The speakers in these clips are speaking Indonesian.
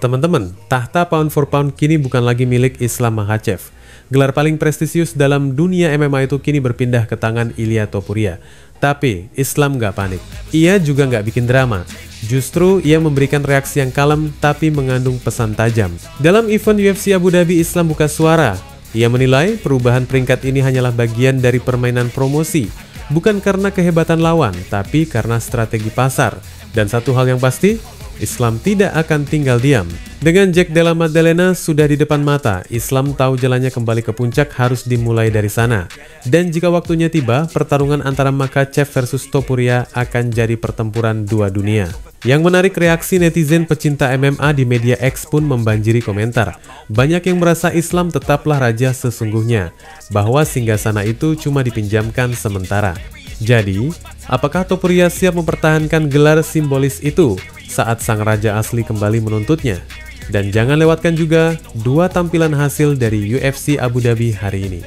Teman-teman, tahta pound for pound kini bukan lagi milik Islam Makhachev. Gelar paling prestisius dalam dunia MMA itu kini berpindah ke tangan Ilia Topuria. Tapi Islam gak panik. Ia juga gak bikin drama. Justru ia memberikan reaksi yang kalem tapi mengandung pesan tajam. Dalam event UFC Abu Dhabi, Islam buka suara. Ia menilai perubahan peringkat ini hanyalah bagian dari permainan promosi. Bukan karena kehebatan lawan, tapi karena strategi pasar. Dan satu hal yang pasti, Islam tidak akan tinggal diam. Dengan Jack Della Maddalena sudah di depan mata, Islam tahu jalannya kembali ke puncak harus dimulai dari sana. Dan jika waktunya tiba, pertarungan antara Makhachev versus Topuria akan jadi pertempuran dua dunia. Yang menarik, reaksi netizen pecinta MMA di media X pun membanjiri komentar. Banyak yang merasa Islam tetaplah raja sesungguhnya, bahwa singgasana itu cuma dipinjamkan sementara. Jadi, apakah Topuria siap mempertahankan gelar simbolis itu saat sang raja asli kembali menuntutnya? Dan jangan lewatkan juga dua tampilan hasil dari UFC Abu Dhabi hari ini.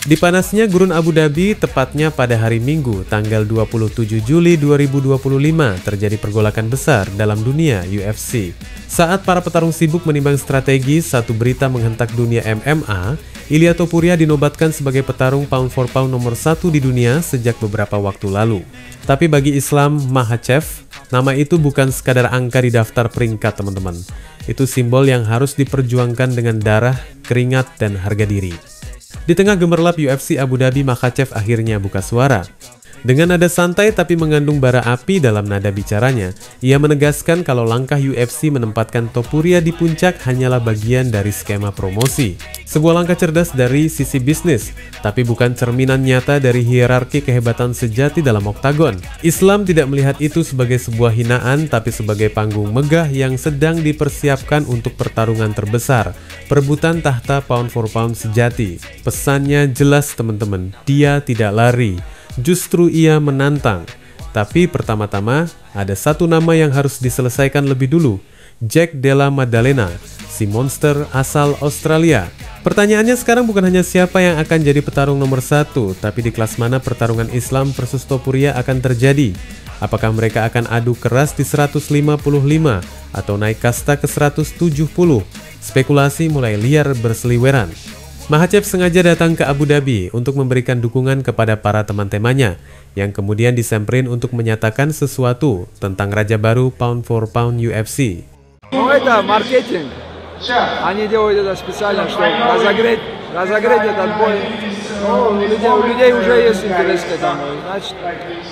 Di panasnya Gurun Abu Dhabi, tepatnya pada hari Minggu, tanggal 27 Juli 2025, terjadi pergolakan besar dalam dunia UFC. Saat para petarung sibuk menimbang strategi, satu berita menghentak dunia MMA, Ilia Topuria dinobatkan sebagai petarung pound for pound nomor 1 di dunia sejak beberapa waktu lalu. Tapi bagi Islam Makhachev, nama itu bukan sekadar angka di daftar peringkat, teman-teman. Itu simbol yang harus diperjuangkan dengan darah, keringat, dan harga diri. Di tengah gemerlap UFC Abu Dhabi, Makhachev akhirnya buka suara. Dengan nada santai tapi mengandung bara api dalam nada bicaranya, ia menegaskan kalau langkah UFC menempatkan Topuria di puncak hanyalah bagian dari skema promosi. Sebuah langkah cerdas dari sisi bisnis, tapi bukan cerminan nyata dari hierarki kehebatan sejati dalam oktagon. Islam tidak melihat itu sebagai sebuah hinaan, tapi sebagai panggung megah yang sedang dipersiapkan untuk pertarungan terbesar, perebutan tahta pound for pound sejati. Pesannya jelas, teman-teman, dia tidak lari. Justru ia menantang. Tapi pertama-tama ada satu nama yang harus diselesaikan lebih dulu, Jack Della Maddalena, si monster asal Australia. Pertanyaannya sekarang bukan hanya siapa yang akan jadi petarung nomor 1, tapi di kelas mana pertarungan Islam versus Topuria akan terjadi. Apakah mereka akan adu keras di 155 atau naik kasta ke 170? Spekulasi mulai liar berseliweran. Makhachev sengaja datang ke Abu Dhabi untuk memberikan dukungan kepada para teman-temannya, yang kemudian disamperin untuk menyatakan sesuatu tentang raja baru pound for pound UFC. Oh, это маркетинг. Они делают это специально, чтобы разогреть этот бой. У людей уже есть интерес к этому.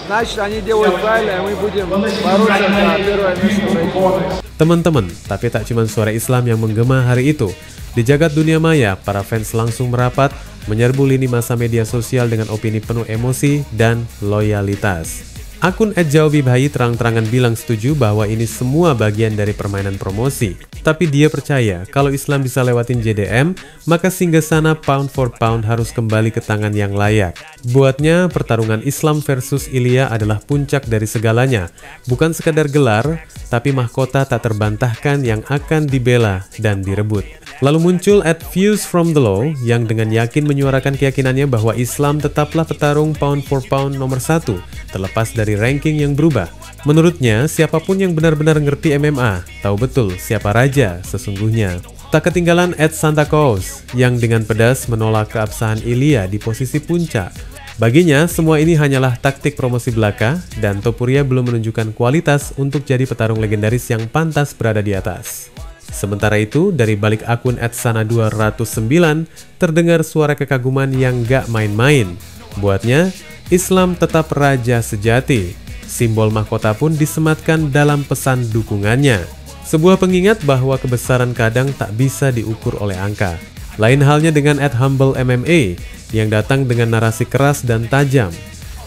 Значит, они делают правильно, и мы будем бороться за первое место. Teman-teman, tapi tak cuma suara Islam yang menggema hari itu. Di jagat dunia maya, para fans langsung merapat, menyerbu lini masa media sosial dengan opini penuh emosi dan loyalitas. Akun @jawabibhai terang-terangan bilang setuju bahwa ini semua bagian dari permainan promosi. Tapi dia percaya kalau Islam bisa lewatin JDM, maka singgasana pound for pound harus kembali ke tangan yang layak. Buatnya, pertarungan Islam versus Ilia adalah puncak dari segalanya. Bukan sekadar gelar, tapi mahkota tak terbantahkan yang akan dibela dan direbut. Lalu muncul @viewsfromthelow yang dengan yakin menyuarakan keyakinannya bahwa Islam tetaplah petarung pound for pound nomor 1, terlepas dari ranking yang berubah. Menurutnya, siapapun yang benar-benar ngerti MMA, tahu betul siapa raja sesungguhnya. Tak ketinggalan @santacaus yang dengan pedas menolak keabsahan Ilia di posisi puncak. Baginya, semua ini hanyalah taktik promosi belaka, dan Topuria belum menunjukkan kualitas untuk jadi petarung legendaris yang pantas berada di atas. Sementara itu, dari balik akun @sana209, terdengar suara kekaguman yang gak main-main. Buatnya, Islam tetap raja sejati. Simbol mahkota pun disematkan dalam pesan dukungannya. Sebuah pengingat bahwa kebesaran kadang tak bisa diukur oleh angka. Lain halnya dengan @humblemma yang datang dengan narasi keras dan tajam.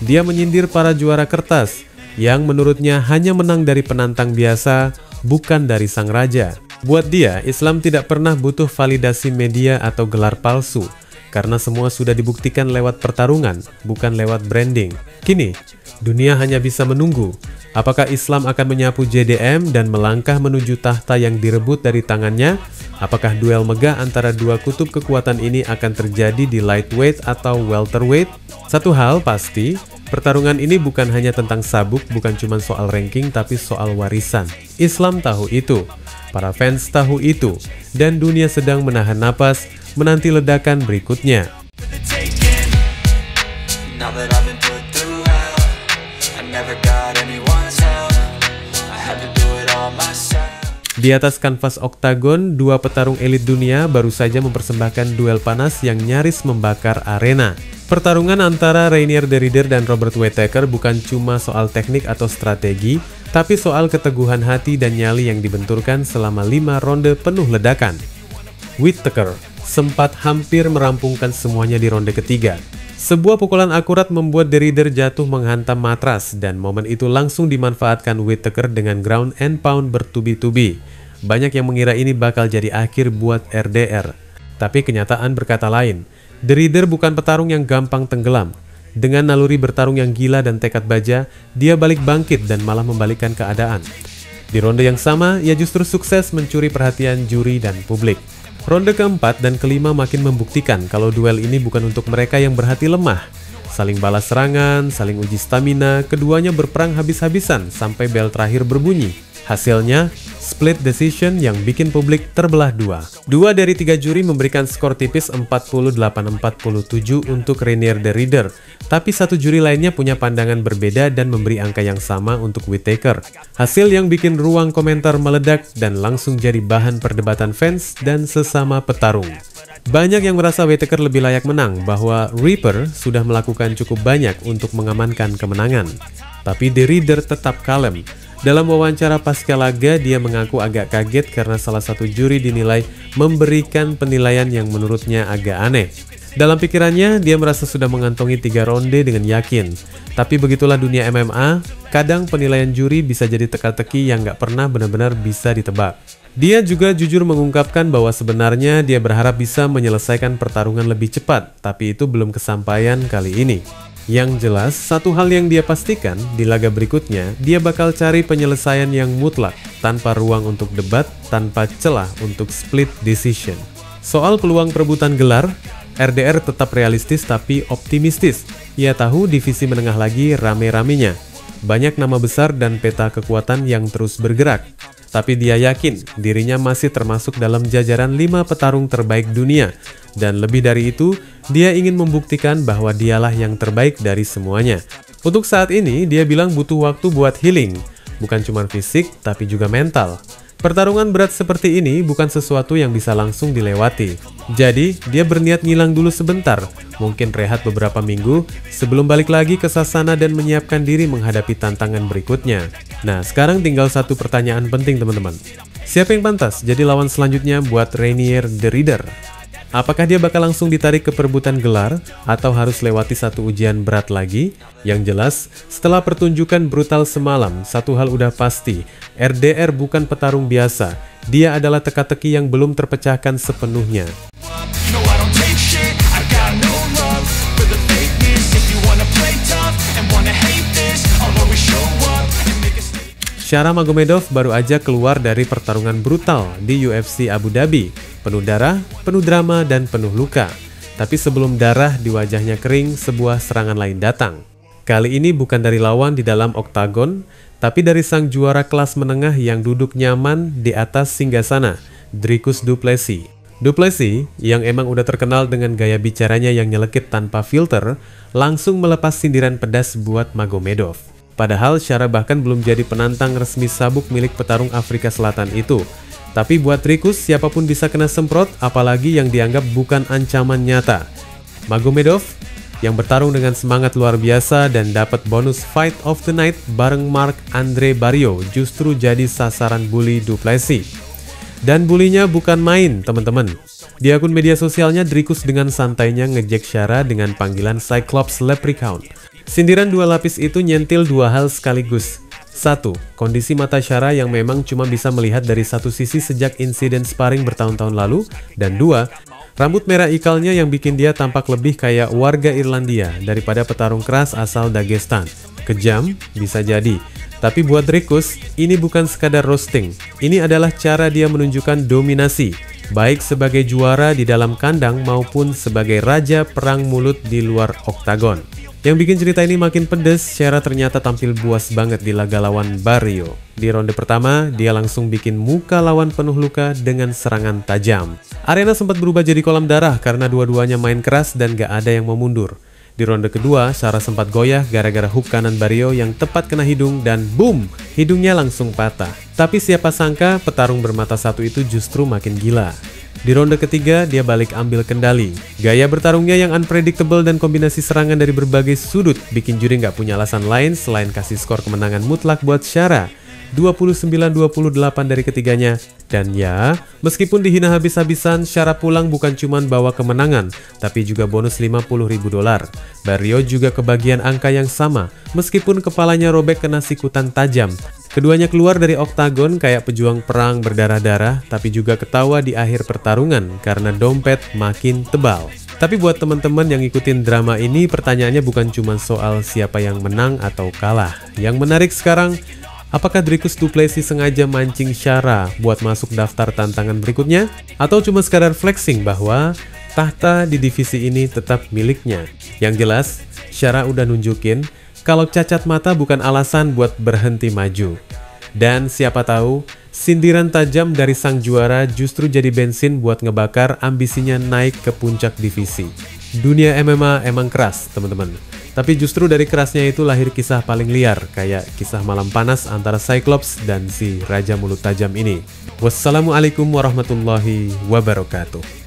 Dia menyindir para juara kertas yang menurutnya hanya menang dari penantang biasa, bukan dari sang raja. Buat dia, Islam tidak pernah butuh validasi media atau gelar palsu, karena semua sudah dibuktikan lewat pertarungan, bukan lewat branding. Kini, Dunia hanya bisa menunggu. Apakah Islam akan menyapu JDM dan melangkah menuju tahta yang direbut dari tangannya? Apakah duel megah antara dua kutub kekuatan ini akan terjadi di lightweight atau welterweight? Satu hal pasti, pertarungan ini bukan hanya tentang sabuk, bukan cuma soal ranking, tapi soal warisan. Islam tahu itu, para fans tahu itu, dan dunia sedang menahan napas menanti ledakan berikutnya. Di atas kanvas oktagon, dua petarung elit dunia baru saja mempersembahkan duel panas yang nyaris membakar arena. Pertarungan antara Reinier de Ridder dan Robert Whittaker bukan cuma soal teknik atau strategi, tapi soal keteguhan hati dan nyali yang dibenturkan selama 5 ronde penuh ledakan. Whittaker sempat hampir merampungkan semuanya di ronde ketiga. Sebuah pukulan akurat membuat de Ridder jatuh menghantam matras, dan momen itu langsung dimanfaatkan Whittaker dengan ground and pound bertubi-tubi. Banyak yang mengira ini bakal jadi akhir buat RDR. Tapi kenyataan berkata lain. De Ridder bukan petarung yang gampang tenggelam. Dengan naluri bertarung yang gila dan tekad baja, dia balik bangkit dan malah membalikkan keadaan. Di ronde yang sama, ia justru sukses mencuri perhatian juri dan publik. Ronde keempat dan kelima makin membuktikan kalau duel ini bukan untuk mereka yang berhati lemah. Saling balas serangan, saling uji stamina, keduanya berperang habis-habisan sampai bel terakhir berbunyi. Hasilnya, split decision yang bikin publik terbelah dua. 2 dari 3 juri memberikan skor tipis 48-47 untuk Reinier de Ridder, tapi 1 juri lainnya punya pandangan berbeda dan memberi angka yang sama untuk Whittaker. Hasil yang bikin ruang komentar meledak dan langsung jadi bahan perdebatan fans dan sesama petarung. Banyak yang merasa Whittaker lebih layak menang, bahwa Reaper sudah melakukan cukup banyak untuk mengamankan kemenangan. Tapi de Ridder tetap kalem. Dalam wawancara pasca laga, dia mengaku agak kaget karena salah satu juri dinilai memberikan penilaian yang menurutnya agak aneh. Dalam pikirannya, dia merasa sudah mengantongi 3 ronde dengan yakin. Tapi begitulah dunia MMA, kadang penilaian juri bisa jadi teka-teki yang nggak pernah benar-benar bisa ditebak. Dia juga jujur mengungkapkan bahwa sebenarnya dia berharap bisa menyelesaikan pertarungan lebih cepat, tapi itu belum kesampaian kali ini. Yang jelas, satu hal yang dia pastikan, di laga berikutnya, dia bakal cari penyelesaian yang mutlak, tanpa ruang untuk debat, tanpa celah untuk split decision. Soal peluang perebutan gelar, RDR tetap realistis tapi optimistis. Ia tahu divisi menengah lagi rame-ramenya. Banyak nama besar dan peta kekuatan yang terus bergerak. Tapi dia yakin dirinya masih termasuk dalam jajaran 5 petarung terbaik dunia. Dan lebih dari itu, dia ingin membuktikan bahwa dialah yang terbaik dari semuanya. Untuk saat ini, dia bilang butuh waktu buat healing. Bukan cuma fisik, tapi juga mental. Pertarungan berat seperti ini bukan sesuatu yang bisa langsung dilewati. Jadi, dia berniat ngilang dulu sebentar, mungkin rehat beberapa minggu, sebelum balik lagi ke sasana dan menyiapkan diri menghadapi tantangan berikutnya. Nah, sekarang tinggal satu pertanyaan penting teman-teman. Siapa yang pantas jadi lawan selanjutnya buat Reinier de Ridder? Apakah dia bakal langsung ditarik ke perebutan gelar, atau harus lewati satu ujian berat lagi? Yang jelas, setelah pertunjukan brutal semalam, satu hal udah pasti, RDR bukan petarung biasa. Dia adalah teka-teki yang belum terpecahkan sepenuhnya. Shara Magomedov baru aja keluar dari pertarungan brutal di UFC Abu Dhabi. Penuh darah, penuh drama, dan penuh luka. Tapi sebelum darah di wajahnya kering, sebuah serangan lain datang. Kali ini bukan dari lawan di dalam oktagon, tapi dari sang juara kelas menengah yang duduk nyaman di atas singgasana, Dricus du Plessis. Du Plessis, yang emang udah terkenal dengan gaya bicaranya yang nyelekit tanpa filter, langsung melepas sindiran pedas buat Magomedov. Padahal Shara bahkan belum jadi penantang resmi sabuk milik petarung Afrika Selatan itu. Tapi buat Dricus, siapapun bisa kena semprot, apalagi yang dianggap bukan ancaman nyata. Magomedov, yang bertarung dengan semangat luar biasa dan dapat bonus Fight of the Night bareng Marc-André Barriault, justru jadi sasaran bully du Plessis. Dan bulinya bukan main, teman-teman. Di akun media sosialnya, Dricus dengan santainya ngejek Shara dengan panggilan Cyclops Leprechaun. Sindiran dua lapis itu nyentil dua hal sekaligus. 1. Kondisi mata Shara yang memang cuma bisa melihat dari satu sisi sejak insiden sparring bertahun-tahun lalu. Dan 2. Rambut merah ikalnya yang bikin dia tampak lebih kayak warga Irlandia daripada petarung keras asal Dagestan. Kejam? Bisa jadi. Tapi buat Dricus, ini bukan sekadar roasting. Ini adalah cara dia menunjukkan dominasi, baik sebagai juara di dalam kandang maupun sebagai raja perang mulut di luar oktagon. Yang bikin cerita ini makin pedes, Shera ternyata tampil buas banget di laga lawan Barrio. Di ronde pertama, dia langsung bikin muka lawan penuh luka dengan serangan tajam. Arena sempat berubah jadi kolam darah karena dua-duanya main keras dan gak ada yang mau mundur. Di ronde kedua, Shera sempat goyah gara-gara hook kanan Barrio yang tepat kena hidung dan boom, hidungnya langsung patah. Tapi siapa sangka petarung bermata satu itu justru makin gila. Di ronde ketiga, dia balik ambil kendali. Gaya bertarungnya yang unpredictable dan kombinasi serangan dari berbagai sudut bikin juri nggak punya alasan lain selain kasih skor kemenangan mutlak buat Shera. 29-28 dari ketiganya. Dan ya, meskipun dihina habis-habisan, Shera pulang bukan cuma bawa kemenangan, tapi juga bonus $50.000. Barrio juga kebagian angka yang sama, meskipun kepalanya robek kena sikutan tajam. Keduanya keluar dari oktagon kayak pejuang perang berdarah-darah, tapi juga ketawa di akhir pertarungan karena dompet makin tebal. Tapi buat teman-teman yang ngikutin drama ini, pertanyaannya bukan cuma soal siapa yang menang atau kalah. Yang menarik sekarang, apakah Dricus du Plessis sengaja mancing Shera buat masuk daftar tantangan berikutnya? Atau cuma sekadar flexing bahwa tahta di divisi ini tetap miliknya? Yang jelas, Shera udah nunjukin kalau cacat mata bukan alasan buat berhenti maju. Dan siapa tahu, sindiran tajam dari sang juara justru jadi bensin buat ngebakar ambisinya naik ke puncak divisi. Dunia MMA emang keras, teman-teman. Tapi justru dari kerasnya itu lahir kisah paling liar, kayak kisah malam panas antara Cyclops dan si Raja Mulut Tajam ini. Wassalamualaikum warahmatullahi wabarakatuh.